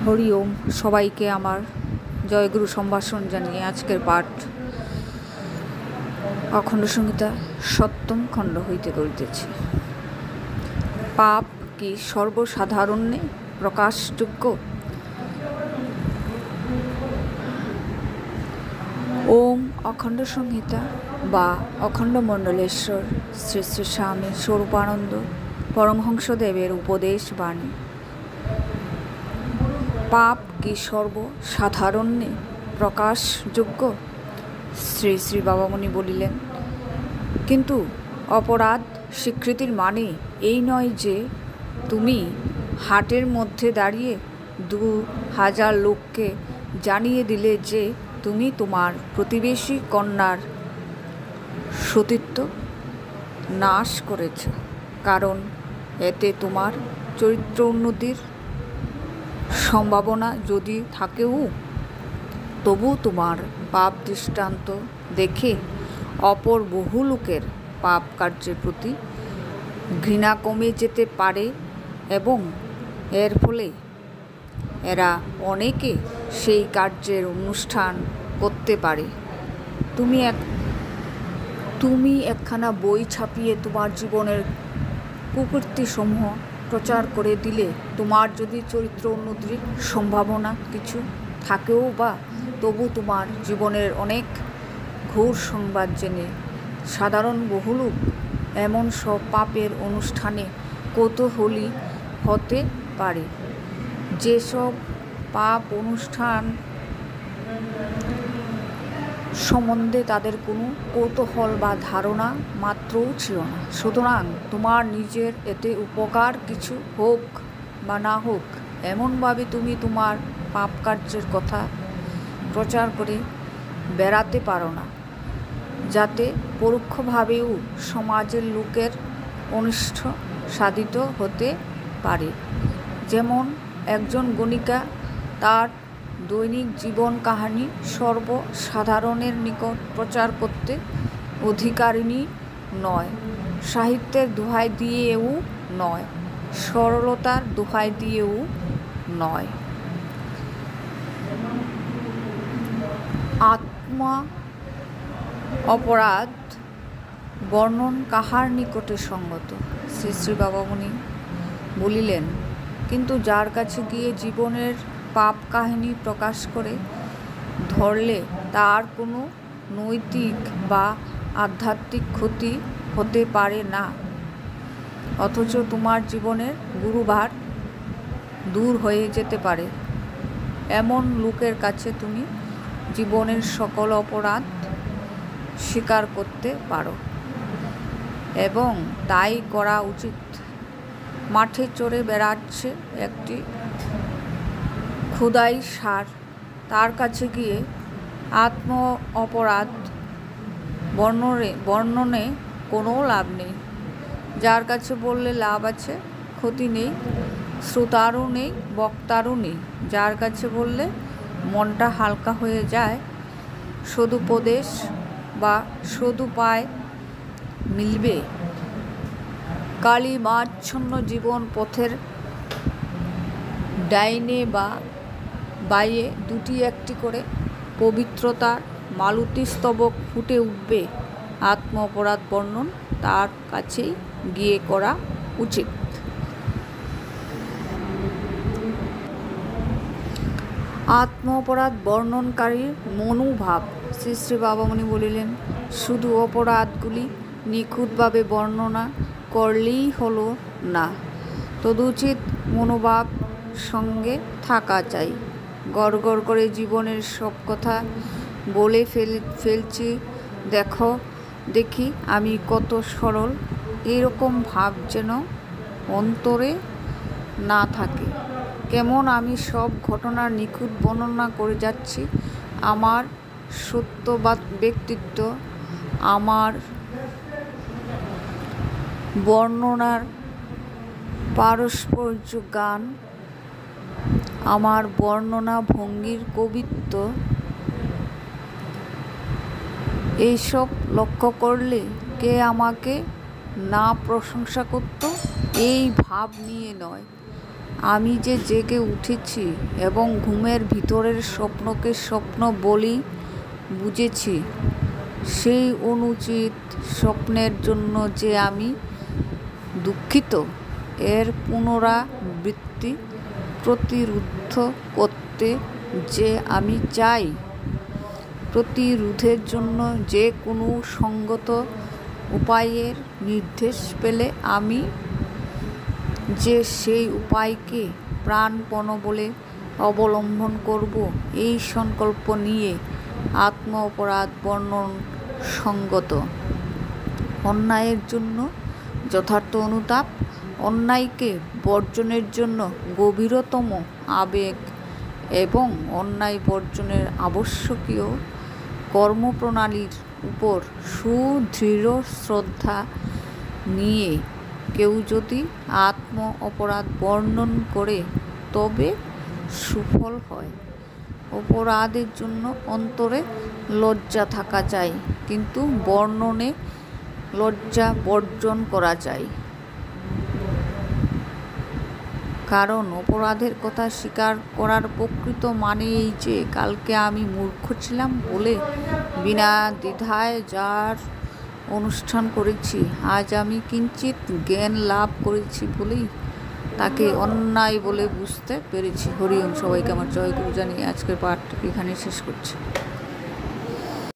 হরি ওম। সবাইকে আমার জয়গুরু সম্ভাষণ জানিয়ে আজকের পাঠ অখণ্ড সংহিতা ৭ম খণ্ড হইতে করিতেছি। পাপ কি সর্বসাধারণে প্রকাশযোগ্য? ওম অখণ্ড সংহিতা বা অখণ্ড মণ্ডলেশ্বর শ্রী শ্রী স্বামী স্বরূপানন্দ পরমহংসদেবের উপদেশ বাণী। পাপ কি সর্বসাধারণে প্রকাশযোগ্য? শ্রী শ্রী বাবামণি বলিলেন, কিন্তু অপরাধ স্বীকৃতির মানে এই নয় যে তুমি হাটের মধ্যে দাঁড়িয়ে ২,০০০ লোককে জানিয়ে দিলে যে তুমি তোমার প্রতিবেশী কন্যার সতীত্ব নাশ করেছ, কারণ এতে তোমার চরিত্র উন্নতির সম্ভাবনা যদি থাকেও তবু তোমার পাপ দৃষ্টান্ত দেখে অপর বহু লোকের পাপ কার্যের প্রতি ঘৃণা কমে যেতে পারে এবং এর ফলে এরা অনেকে সেই কার্যের অনুষ্ঠান করতে পারে। তুমি একখানা বই ছাপিয়ে তোমার জীবনের কুকীর্তিসমূহ প্রচার করে দিলে তোমার যদি চরিত্র উন্নতির সম্ভাবনা কিছু থাকেও বা তবু তোমার জীবনের অনেক ঘোর সংবাদ জেনে সাধারণ বহু লোক এমন সব পাপের অনুষ্ঠানে কৌতূহলী হতে পারে যেসব পাপ অনুষ্ঠান সম্বন্ধে তাদের কোনো কৌতূহল বা ধারণা মাত্রও ছিল না। সুতরাং তোমার নিজের এতে উপকার কিছু হোক বা না হোক, এমনভাবে তুমি তোমার পাপ কার্যের কথা প্রচার করে বেড়াতে পারো না যাতে পরোক্ষভাবেও সমাজের লোকের অনিষ্ট সাধিত হতে পারে। যেমন একজন গণিকা তার দৈনিক জীবন কাহিনী সর্বসাধারণের নিকট প্রচার করতে অধিকারিণী নয়, সাহিত্যের দোহাই দিয়েও নয়, সরলতার দোহাই দিয়েও নয়। আত্মা অপরাধ বর্ণন কাহার নিকটে সঙ্গত? শ্রী শ্রী বাবামণি বলিলেন, কিন্তু যার কাছে গিয়ে জীবনের পাপ কাহিনী প্রকাশ করে ধরলে তার কোনো নৈতিক বা আধ্যাত্মিক ক্ষতি হতে পারে না, অথচ তোমার জীবনের গুরুভার দূর হয়ে যেতে পারে, এমন লোকের কাছে তুমি জীবনের সকল অপরাধ স্বীকার করতে পারো এবং তাই করা উচিত। মাঠে চড়ে বেড়াচ্ছে একটি ক্ষুধাই ষাঁড়, তার কাছে গিয়ে আত্ম অপরাধ বর্ণনে কোনো লাভ নেই। যার কাছে বললে লাভ আছে, ক্ষতি নেই, শ্রোতারও নেই, বক্তারও নেই। যার কাছে বললে মনটা হালকা হয়ে যায়, সদুপদেশ বা সদুপায় মিলবে। কালিমাচ্ছন্ন জীবন পথের ডাইনে বা বাইয়ে দুটি একটি করে পবিত্রতার মালতী স্তবক ফুটে উঠবে। আত্ম অপরাধ বর্ণন তার কাছেই গিয়ে করা উচিত। আত্ম অপরাধ বর্ণনকারীর মনোভাব। শ্রী শ্রী বাবামণি বলিলেন, শুধু অপরাধগুলি নিখুঁতভাবে বর্ণনা করলেই হলো না, তদুচিত মনোভাব সঙ্গে থাকা চাই। গড় গড় করে জীবনের সব কথা বলে ফেলছি, দেখি আমি কত সরল, এরকম ভাব যেন অন্তরে না থাকে। কেমন আমি সব ঘটনার নিখুঁত বর্ণনা করে যাচ্ছি। আমার সত্যবাদ ব্যক্তিত্ব, আমার বর্ণনার পারস্পর্য গান, আমার বর্ণনা ভঙ্গির কবিত্ব, এইসব লক্ষ্য করলে কে আমাকে না প্রশংসা করত? এই ভাব নিয়ে নয়, আমি যে জেগে উঠেছি এবং ঘুমের ভিতরের স্বপ্নকে স্বপ্ন বলেই বুঝেছি, সেই অনুচিত স্বপ্নের জন্য যে আমি দুঃখিত, এর পুনরাবৃত্তি প্রতিরোধ করতে যে আমি চাই, প্রতিরোধের জন্য যে কোনো সঙ্গত উপায়ের নির্দেশ পেলে আমি যে সেই উপায়কে প্রাণপণ বলে অবলম্বন করব, এই সংকল্প নিয়ে আত্ম অপরাধ বর্ণন সঙ্গত। অন্যায়ের জন্য যথার্থ অনুতাপ, অন্যায়কে বর্জনের জন্য গভীরতম আবেগ এবং অন্যায় বর্জনের আবশ্যকীয় কর্মপ্রণালীর উপর সুদৃঢ় শ্রদ্ধা নিয়ে কেউ যদি আত্ম অপরাধ বর্ণন করে তবে সুফল হয়। অপরাধের জন্য অন্তরে লজ্জা থাকা চাই, কিন্তু বর্ণনে লজ্জা বর্জন করা চাই। কারণ অপরাধের কথা স্বীকার করার প্রকৃত মানে এই যে, কালকে আমি মূর্খ ছিলাম বলে বিনা দ্বিধায় যার অনুষ্ঠান করেছি, আজ আমি কিঞ্চিত জ্ঞান লাভ করেছি বলেই তাকে অন্যায় বলে বুঝতে পেরেছি। হরি ওম। সবাইকে আমার জয়গুরু জানিয়ে আজকের পাঠটি এখানে শেষ করছি।